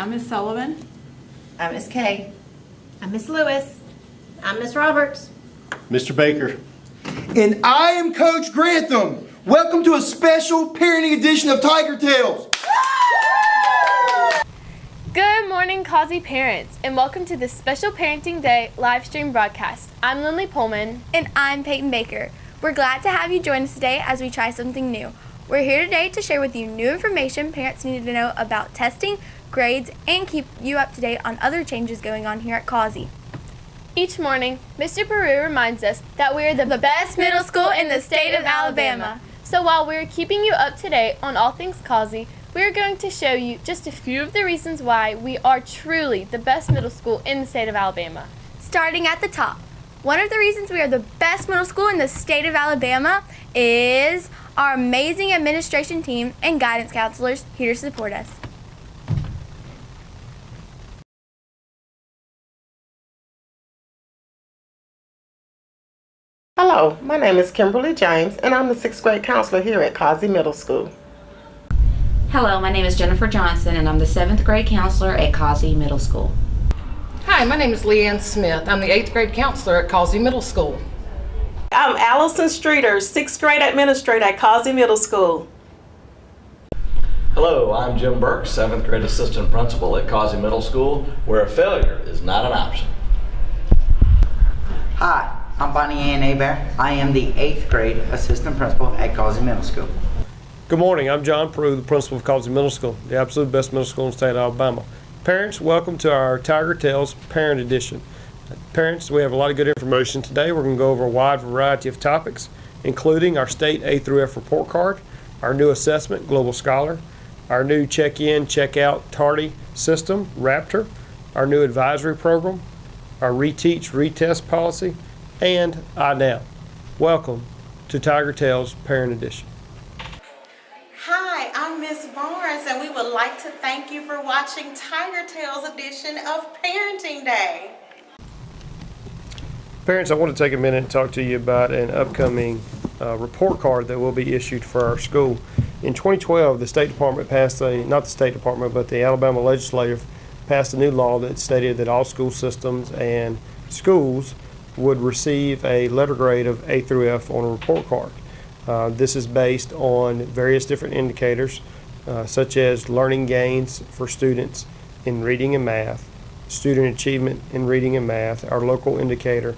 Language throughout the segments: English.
I'm Miss Sullivan. I'm Miss Kay. I'm Miss Lewis. I'm Miss Roberts. Mr. Baker. And I am Coach Grantham. Welcome to a special parenting edition of Tiger Tales. Good morning, Causey parents, and welcome to this special Parenting Day live stream broadcast. I'm Lindley Pullman. And I'm Peyton Baker. We're glad to have you join us today as we try something new. We're here today to share with you new information parents need to know about testing, grades, and keep you up to date on other changes going on here at Causey. Each morning, Mr. Peru reminds us that we are the best middle school in the state of Alabama. So while we're keeping you up to date on all things Causey, we're going to show you just a few of the reasons why we are truly the best middle school in the state of Alabama. Starting at the top, one of the reasons we are the best middle school in the state of Alabama is our amazing administration team and guidance counselors here to support us. Hello, my name is Kimberly James, and I'm the 6th grade counselor here at Causey Middle School. Hello, my name is Jennifer Johnson, and I'm the 7th grade counselor at Causey Middle School. Hi, my name is Leanne Smith. I'm the 8th grade counselor at Causey Middle School. I'm Allison Streeter, 6th grade administrator at Causey Middle School. Hello, I'm Jim Burke, 7th grade assistant principal at Causey Middle School, where failure is not an option. Hi, I'm Bonnie Ann Hebert. I am the 8th grade assistant principal at Causey Middle School. Good morning. I'm John Peru, the principal of Causey Middle School, the absolute best middle school in the state of Alabama. Parents, welcome to our Tiger Tales Parent Edition. Parents, we have a lot of good information today. We're going to go over a wide variety of topics, including our state A through F report card, our new assessment, Global Scholar, our new check-in, check-out tardy system, Raptor, our new advisory program, our reteach, retest policy, and iNow. Welcome to Tiger Tales Parent Edition. Hi, I'm Miss Barnes, and we would like to thank you for watching Tiger Tales edition of Parenting Day. Parents, I want to take a minute and talk to you about an upcoming report card that will be issued for our school. In 2012, the State Department passed not the State Department, but the Alabama legislature passed a new law that stated that all school systems and schools would receive a letter grade of A through F on a report card. This is based on various different indicators, such as learning gains for students in reading and math, student achievement in reading and math, our local indicator,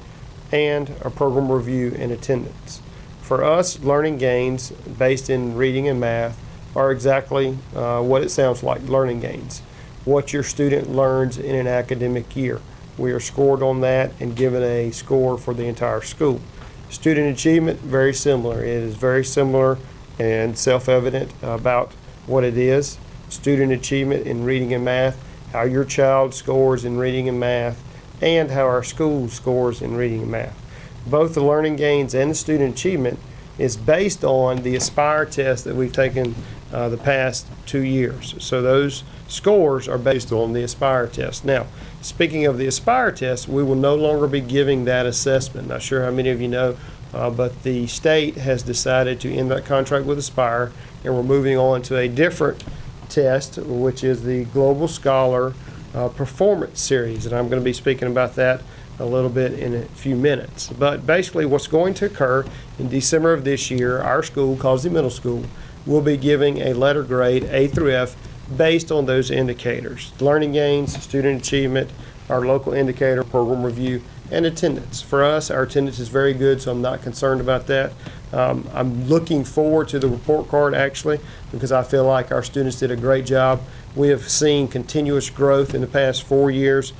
and our program review and attendance. For us, learning gains based in reading and math are exactly what it sounds like, learning gains. What your student learns in an academic year. We are scored on that and given a score for the entire school. Student achievement, very similar. It is very similar and self-evident about what it is. Student achievement in reading and math, how your child scores in reading and math, and how our school scores in reading and math. Both the learning gains and the student achievement is based on the Aspire test that we've taken the past 2 years. So those scores are based on the Aspire test. Now, speaking of the Aspire test, we will no longer be giving that assessment. Not sure how many of you know, but the state has decided to end that contract with Aspire, and we're moving on to a different test, which is the Global Scholar Performance Series, and I'm going to be speaking about that a little bit in a few minutes. But basically what's going to occur in December of this year, our school, Causey Middle School, will be giving a letter grade A through F based on those indicators: learning gains, student achievement, our local indicator, program review, and attendance. For us, our attendance is very good, so I'm not concerned about that. I'm looking forward to the report card, actually, because I feel like our students did a great job. We have seen continuous growth in the past 4 years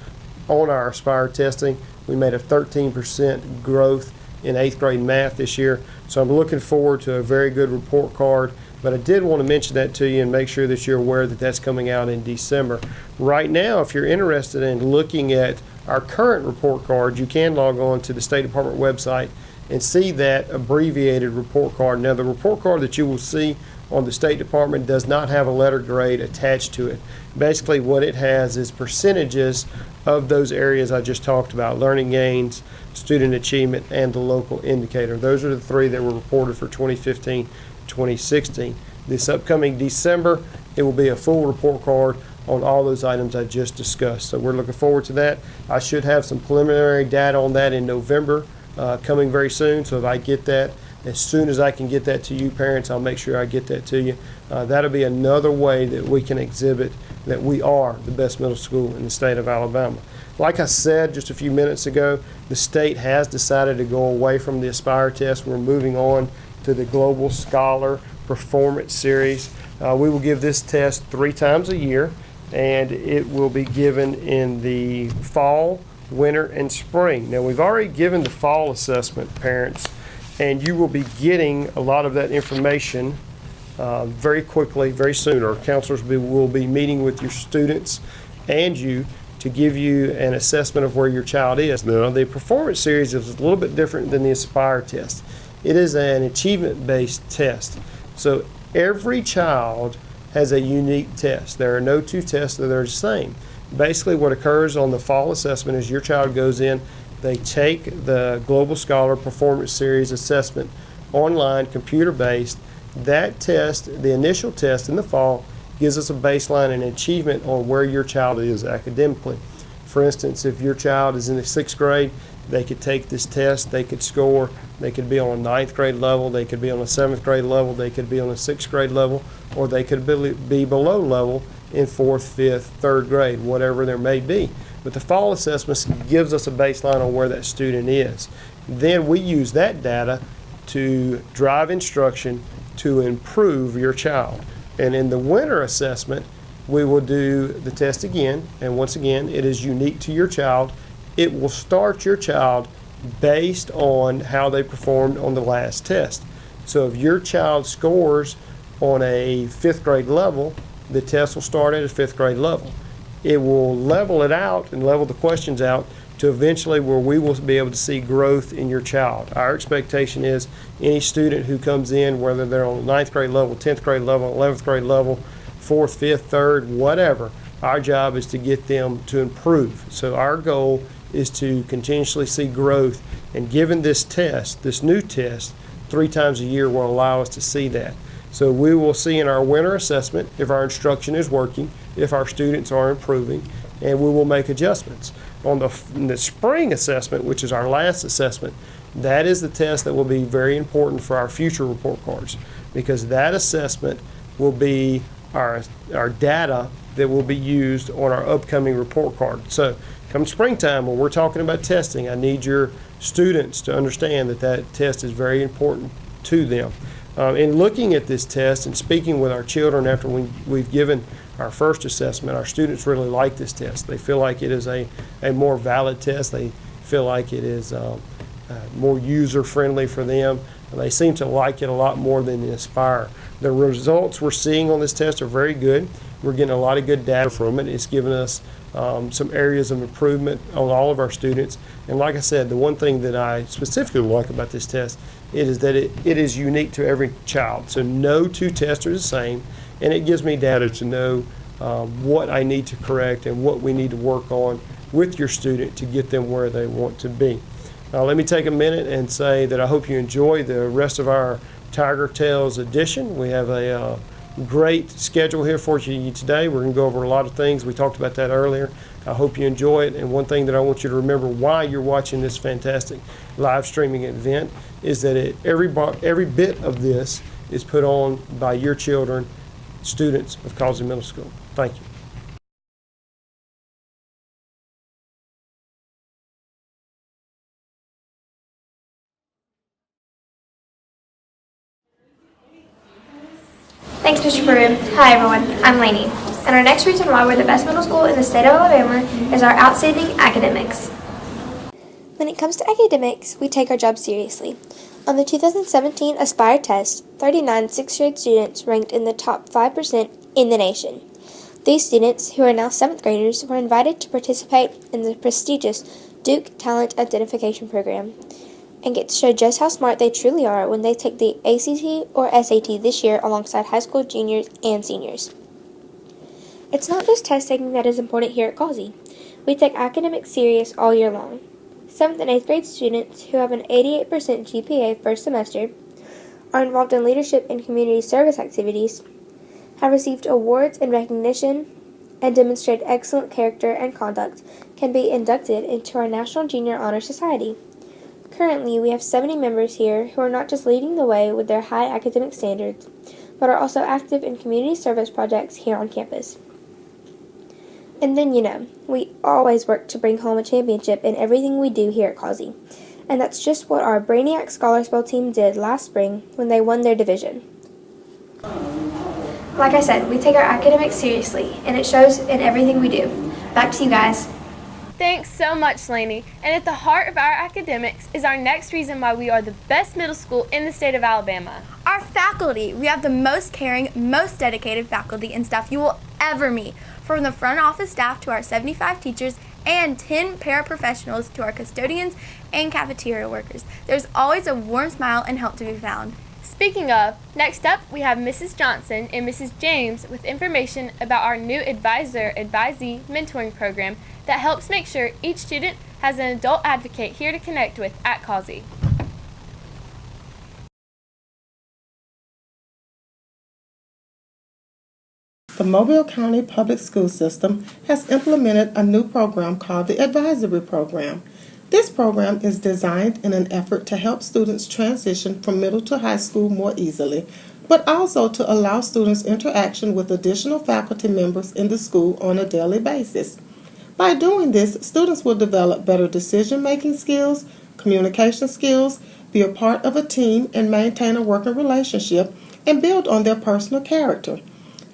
on our Aspire testing. We made a 13% growth in 8th grade math this year, so I'm looking forward to a very good report card. But I did want to mention that to you and make sure that you're aware that that's coming out in December. Right now, if you're interested in looking at our current report card, you can log on to the State Department website and see that abbreviated report card. Now, the report card that you will see on the State Department does not have a letter grade attached to it. Basically, what it has is percentages of those areas I just talked about: learning gains, student achievement, and the local indicator. Those are the three that were reported for 2015-2016. This upcoming December, it will be a full report card on all those items I just discussed. So we're looking forward to that. I should have some preliminary data on that in November coming very soon. So if I get that, as soon as I can get that to you parents, I'll make sure I get that to you. That'll be another way that we can exhibit that we are the best middle school in the state of Alabama. Like I said just a few minutes ago, the state has decided to go away from the Aspire test. We're moving on to the Global Scholar Performance Series. We will give this test 3 times a year, and it will be given in the fall, winter, and spring. Now, we've already given the fall assessment, parents, and you will be getting a lot of that information very quickly, very soon. Our counselors will be meeting with your students and you to give you an assessment of where your child is. Now, the performance series is a little bit different than the Aspire test. It is an achievement-based test. So every child has a unique test. There are no 2 tests that are the same. Basically, what occurs on the fall assessment is your child goes in, they take the Global Scholar Performance Series assessment online, computer-based. That test, the initial test in the fall, gives us a baseline and achievement on where your child is academically. For instance, if your child is in the 6th grade, they could take this test, they could score, they could be on a 9th grade level, they could be on a 7th grade level, they could be on a 6th grade level, or they could be below level in 4th, 5th, 3rd grade, whatever there may be. But the fall assessment gives us a baseline on where that student is. Then we use that data to drive instruction to improve your child. And in the winter assessment, we will do the test again, and once again, it is unique to your child. It will start your child based on how they performed on the last test. So if your child scores on a 5th grade level, the test will start at a 5th grade level. It will level it out and level the questions out to eventually where we will be able to see growth in your child. Our expectation is any student who comes in, whether they're on 9th grade level, 10th grade level, 11th grade level, 4th, 5th, 3rd, whatever, our job is to get them to improve. So our goal is to continuously see growth, and given this test, this new test, 3 times a year will allow us to see that. So we will see in our winter assessment if our instruction is working, if our students are improving, and we will make adjustments. On the spring assessment, which is our last assessment, that is the test that will be very important for our future report cards, because that assessment will be our data that will be used on our upcoming report card. So come springtime, when we're talking about testing, I need your students to understand that that test is very important to them. In looking at this test and speaking with our children after we've given our first assessment, our students really like this test. They feel like it is a more valid test. They feel like it is more user-friendly for them. And they seem to like it a lot more than the Aspire. The results we're seeing on this test are very good. We're getting a lot of good data from it. It's given us some areas of improvement on all of our students. And like I said, the one thing that I specifically like about this test is that it is unique to every child. So no 2 tests are the same, and it gives me data to know what I need to correct and what we need to work on with your student to get them where they want to be. Let me take a minute and say that I hope you enjoy the rest of our Tiger Tales edition. We have a great schedule here for you today. We're going to go over a lot of things. We talked about that earlier. I hope you enjoy it. And one thing that I want you to remember why you're watching this fantastic live streaming event is that every bit of this is put on by your children, students of Causey Middle School. Thank you. Thanks, Mr. Peru. Hi, everyone. I'm Lainey. And our next reason why we're the best middle school in the state of Alabama is our outstanding academics. When it comes to academics, we take our job seriously. On the 2017 Aspire test, 39 6th grade students ranked in the top 5% in the nation. These students, who are now 7th graders, were invited to participate in the prestigious Duke Talent Identification Program and get to show just how smart they truly are when they take the ACT or SAT this year alongside high school juniors and seniors. It's not just test taking that is important here at Causey. We take academics serious all year long. 7th and 8th grade students who have an 88% GPA first semester, are involved in leadership and community service activities, have received awards and recognition, and demonstrate excellent character and conduct can be inducted into our National Junior Honor Society. Currently, we have 70 members here who are not just leading the way with their high academic standards, but are also active in community service projects here on campus. And then, we always work to bring home a championship in everything we do here at Causey. And that's just what our Brainiac Scholars Bowl team did last spring when they won their division. Like I said, we take our academics seriously, and it shows in everything we do. Back to you guys. Thanks so much, Lainey. And at the heart of our academics is our next reason why we are the best middle school in the state of Alabama. Our faculty. We have the most caring, most dedicated faculty and staff you will ever meet. From the front office staff to our 75 teachers and 10 paraprofessionals to our custodians and cafeteria workers. There's always a warm smile and help to be found. Speaking of, next up we have Mrs. Johnson and Mrs. James with information about our new advisor-advisee mentoring program that helps make sure each student has an adult advocate here to connect with at Causey. The Mobile County Public School System has implemented a new program called the Advisory Program. This program is designed in an effort to help students transition from middle to high school more easily, but also to allow students interaction with additional faculty members in the school on a daily basis. By doing this, students will develop better decision-making skills, communication skills, be a part of a team, and maintain a working relationship, and build on their personal character.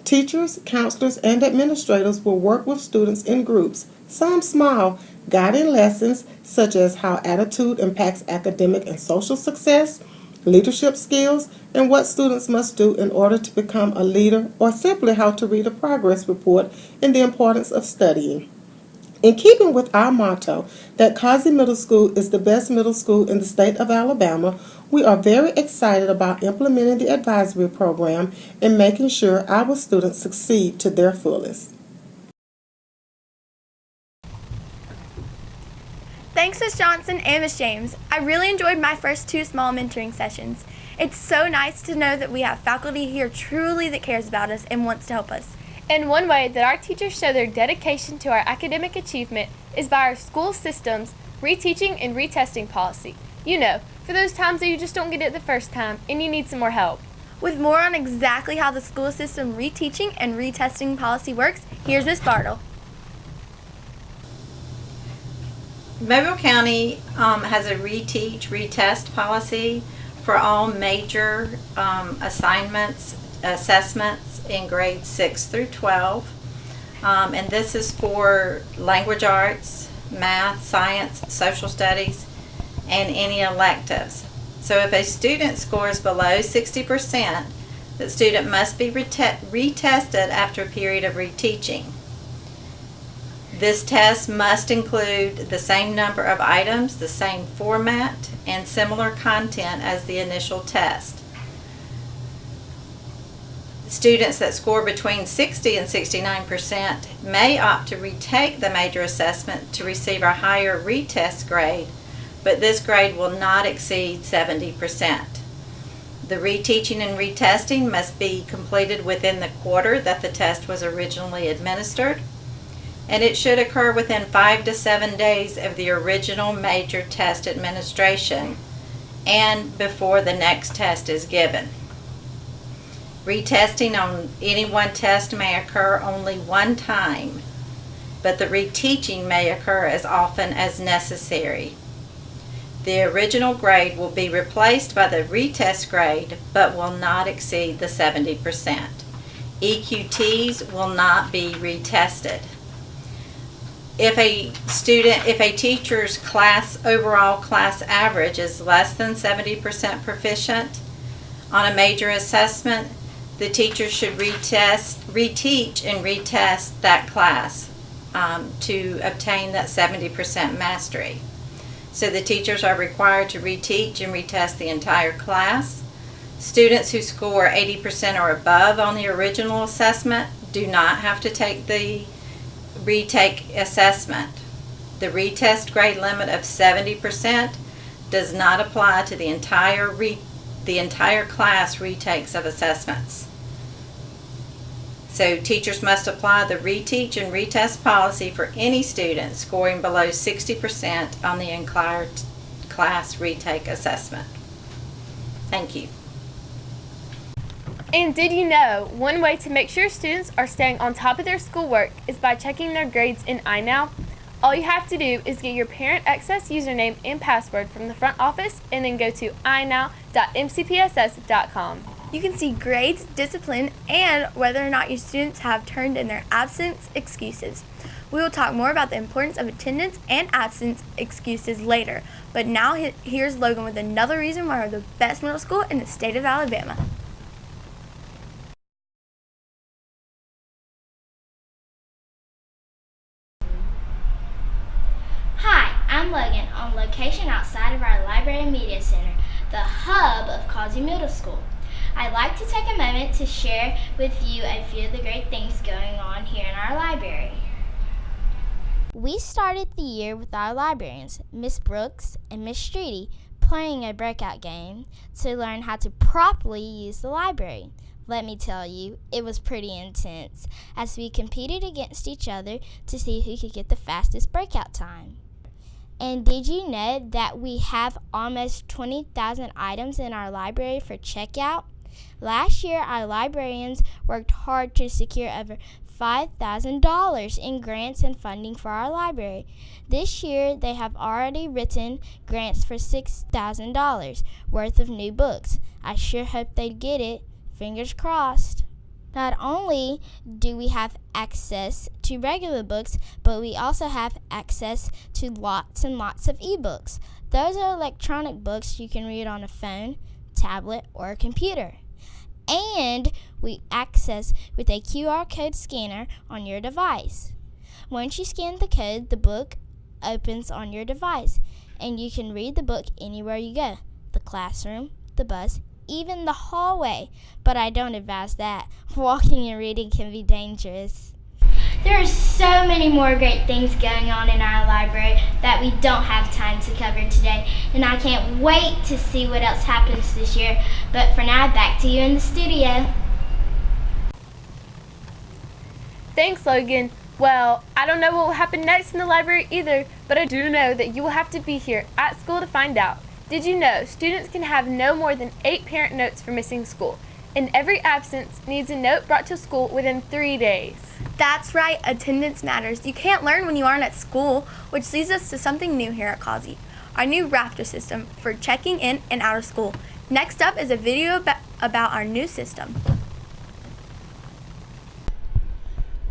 Teachers, counselors, and administrators will work with students in groups, some small, guiding lessons such as how attitude impacts academic and social success, leadership skills, and what students must do in order to become a leader, or simply how to read a progress report and the importance of studying. In keeping with our motto that Causey Middle School is the best middle school in the state of Alabama, we are very excited about implementing the advisory program and making sure our students succeed to their fullest. Thanks, Ms. Johnson and Ms. James. I really enjoyed my first 2 small mentoring sessions. It's so nice to know that we have faculty here truly that cares about us and wants to help us. And one way that our teachers show their dedication to our academic achievement is by our school system's reteaching and retesting policy. For those times that you just don't get it the first time and you need some more help. With more on exactly how the school system reteaching and retesting policy works, here's Ms. Bartle. Mobile County has a reteach, retest policy for all major assignments, assessments in grades 6 through 12. And this is for language arts, math, science, social studies, and any electives. So if a student scores below 60%, the student must be retested after a period of reteaching. This test must include the same number of items, the same format, and similar content as the initial test. Students that score between 60 and 69% may opt to retake the major assessment to receive a higher retest grade, but this grade will not exceed 70%. The reteaching and retesting must be completed within the quarter that the test was originally administered, and it should occur within 5 to 7 days of the original major test administration and before the next test is given. Retesting on any one test may occur only one time, but the reteaching may occur as often as necessary. The original grade will be replaced by the retest grade, but will not exceed the 70%. EQTs will not be retested. If a teacher's overall class average is less than 70% proficient on a major assessment, the teacher should reteach and retest that class to obtain that 70% mastery. So the teachers are required to reteach and retest the entire class. Students who score 80% or above on the original assessment do not have to take the retake assessment. The retest grade limit of 70% does not apply to the entire class retakes of assessments. So teachers must apply the reteach and retest policy for any student scoring below 60% on the entire class retake assessment. Thank you. And did you know, one way to make sure students are staying on top of their schoolwork is by checking their grades in iNow? All you have to do is get your parent access username and password from the front office and then go to inow.mcpss.com. You can see grades, discipline, and whether or not your students have turned in their absence excuses. We will talk more about the importance of attendance and absence excuses later, but now here's Logan with another reason why we're the best middle school in the state of Alabama. Hi, I'm Logan on location outside of our Library and Media Center, the hub of Causey Middle School. I'd like to take a moment to share with you a few of the great things going on here in our library. We started the year with our librarians, Miss Brooks and Miss Streety, playing a breakout game to learn how to properly use the library. Let me tell you, it was pretty intense as we competed against each other to see who could get the fastest breakout time. And did you know that we have almost 20,000 items in our library for checkout? Last year, our librarians worked hard to secure over $5,000 in grants and funding for our library. This year, they have already written grants for $6,000 worth of new books. I sure hope they get it. Fingers crossed. Not only do we have access to regular books, but we also have access to lots and lots of ebooks. Those are electronic books you can read on a phone, tablet, or a computer. And we access with a QR code scanner on your device. Once you scan the code, the book opens on your device, and you can read the book anywhere you go. The classroom, the bus, even the hallway. But I don't advise that. Walking and reading can be dangerous. There are so many more great things going on in our library that we don't have time to cover today, and I can't wait to see what else happens this year. But for now, back to you in the studio. Thanks, Logan. Well, I don't know what will happen next in the library either, but I do know that you will have to be here at school to find out. Did you know students can have no more than 8 parent notes for missing school, and every absence needs a note brought to school within 3 days? That's right, attendance matters. You can't learn when you aren't at school, which leads us to something new here at Causey, our new Raptor system for checking in and out of school. Next up is a video about our new system.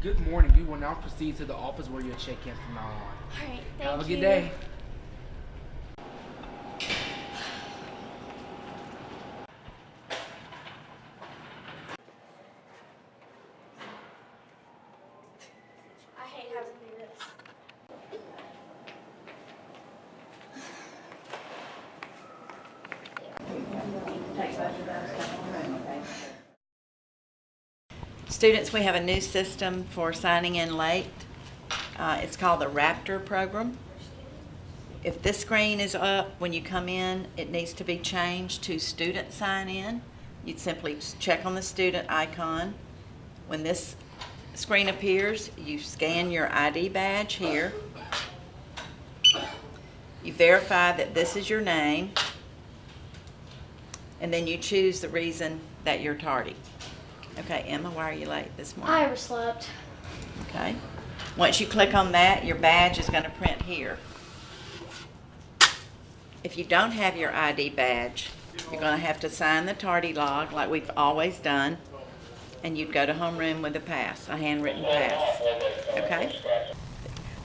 Good morning. You will now proceed to the office where you'll check in from now on. All right, thank you. Have a good day. I hate having to do this. Students, we have a new system for signing in late. It's called the Raptor program. If this screen is up when you come in, it needs to be changed to student sign in. You'd simply check on the student icon. When this screen appears, you scan your ID badge here. You verify that this is your name, and then you choose the reason that you're tardy. Okay, Emma, why are you late this morning? I overslept. Okay. Once you click on that, your badge is going to print here. If you don't have your ID badge, you're going to have to sign the tardy log like we've always done, and you'd go to homeroom with a pass, a handwritten pass. Okay?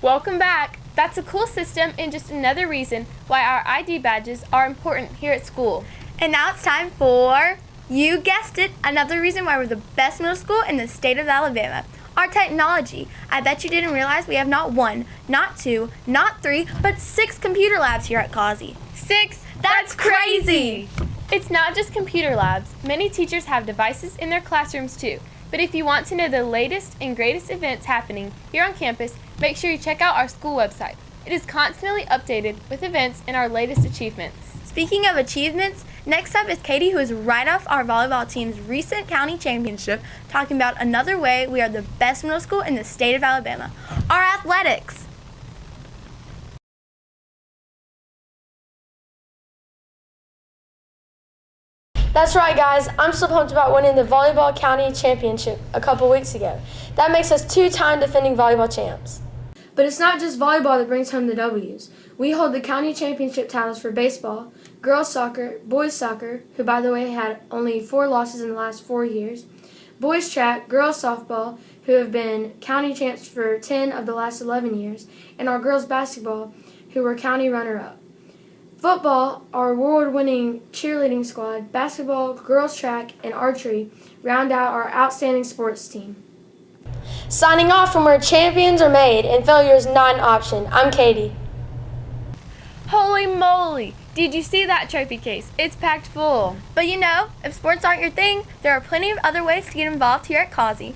Welcome back. That's a cool system and just another reason why our ID badges are important here at school. And now it's time for, you guessed it, another reason why we're the best middle school in the state of Alabama. Our technology. I bet you didn't realize we have not 1, not 2, not 3, but 6 computer labs here at Causey. 6? That's crazy! It's not just computer labs. Many teachers have devices in their classrooms too. But if you want to know the latest and greatest events happening here on campus, make sure you check out our school website. It is constantly updated with events and our latest achievements. Speaking of achievements, Next up is Katie, who is right off our volleyball team's recent county championship, talking about another way we are the best middle school in the state of Alabama, our athletics. That's right, guys. I'm so pumped about winning the volleyball county championship a couple weeks ago. That makes us two-time defending volleyball champs. But it's not just volleyball that brings home the W's. We hold the county championship titles for baseball, girls soccer, boys soccer, who by the way had only 4 losses in the last 4 years, boys track, girls softball, who have been county champs for 10 of the last 11 years, and our girls basketball, who were county runner-up. Football, our award-winning cheerleading squad, basketball, girls track, and archery round out our outstanding sports team. Signing off from where champions are made and failure is not an option. I'm Katie. Holy moly! Did you see that trophy case? It's packed full. But you know, if sports aren't your thing, there are plenty of other ways to get involved here at Causey.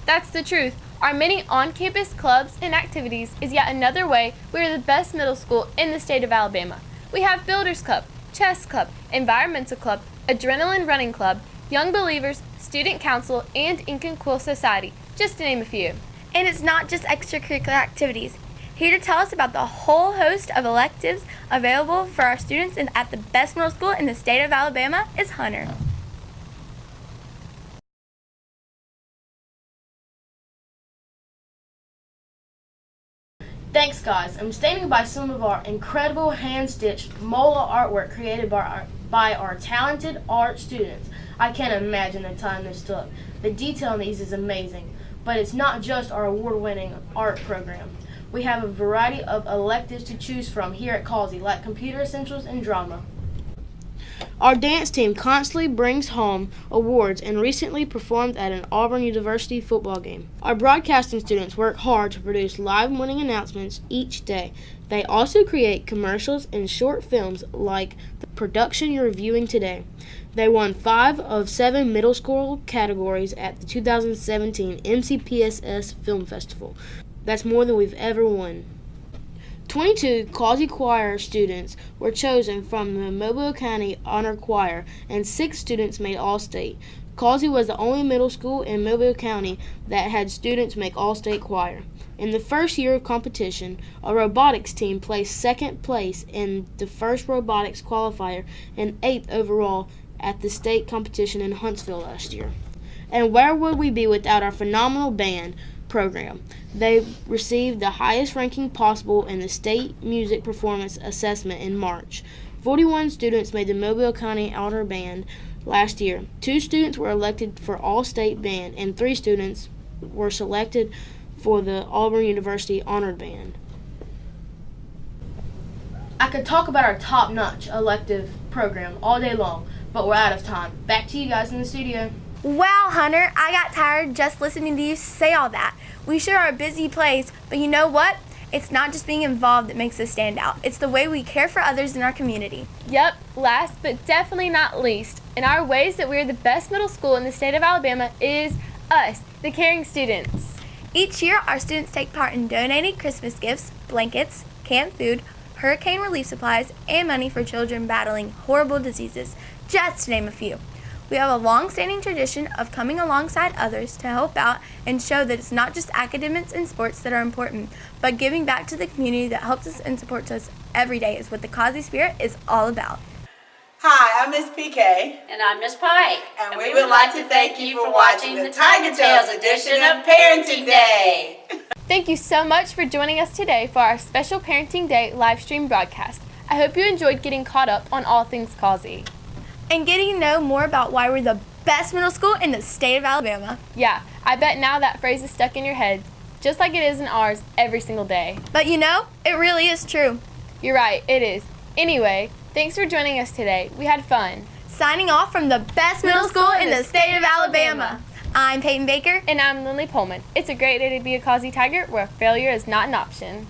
That's the truth. Our many on-campus clubs and activities is yet another way we are the best middle school in the state of Alabama. We have Builders Club, Chess Club, Environmental Club, Adrenaline Running Club, Young Believers, Student Council, and Ink and Quill Society, just to name a few. And it's not just extracurricular activities. Here to tell us about the whole host of electives available for our students at the best middle school in the state of Alabama is Hunter. Thanks, guys. I'm standing by some of our incredible hand-stitched MOLA artwork created by our talented art students. I can't imagine the time this took. The detail in these is amazing. But it's not just our award-winning art program. We have a variety of electives to choose from here at Causey, like Computer Essentials and Drama. Our dance team constantly brings home awards and recently performed at an Auburn University football game. Our broadcasting students work hard to produce live morning announcements each day. They also create commercials and short films like the production you're viewing today. They won 5 of 7 middle school categories at the 2017 MCPSS Film Festival. That's more than we've ever won. 22 Causey Choir students were chosen from the Mobile County Honor Choir, and 6 students made All-State. Causey was the only middle school in Mobile County that had students make All-State Choir. In the first year of competition, a robotics team placed second place in the first robotics qualifier and 8th overall at the state competition in Huntsville last year. And where would we be without our phenomenal band program? They received the highest ranking possible in the State Music Performance Assessment in March. 41 students made the Mobile County Honor Band last year. 2 students were elected for All-State Band, and 3 students were selected for the Auburn University Honored Band. I could talk about our top-notch elective program all day long, but we're out of time. Back to you guys in the studio. Wow, Hunter, I got tired just listening to you say all that. We sure are a busy place, but you know what? It's not just being involved that makes us stand out. It's the way we care for others in our community. Yep, last but definitely not least, in our ways that we're the best middle school in the state of Alabama is us, the caring students. Each year, our students take part in donating Christmas gifts, blankets, canned food, hurricane relief supplies, and money for children battling horrible diseases, just to name a few. We have a long-standing tradition of coming alongside others to help out and show that it's not just academics and sports that are important, but giving back to the community that helps us and supports us every day is what the Causey Spirit is all about. Hi, I'm Miss PK. And I'm Miss Pike. And we would like to thank you for watching the Tiger Tales edition of Parenting Day. Thank you so much for joining us today for our special Parenting Day live stream broadcast. I hope you enjoyed getting caught up on all things Causey. And getting to know more about why we're the best middle school in the state of Alabama. Yeah, I bet now that phrase is stuck in your head, just like it is in ours every single day. But you know, it really is true. You're right, it is. Anyway, thanks for joining us today. We had fun. Signing off from the best middle school in the state of Alabama. I'm Peyton Baker. And I'm Lindley Pullman. It's a great day to be a Causey Tiger where failure is not an option.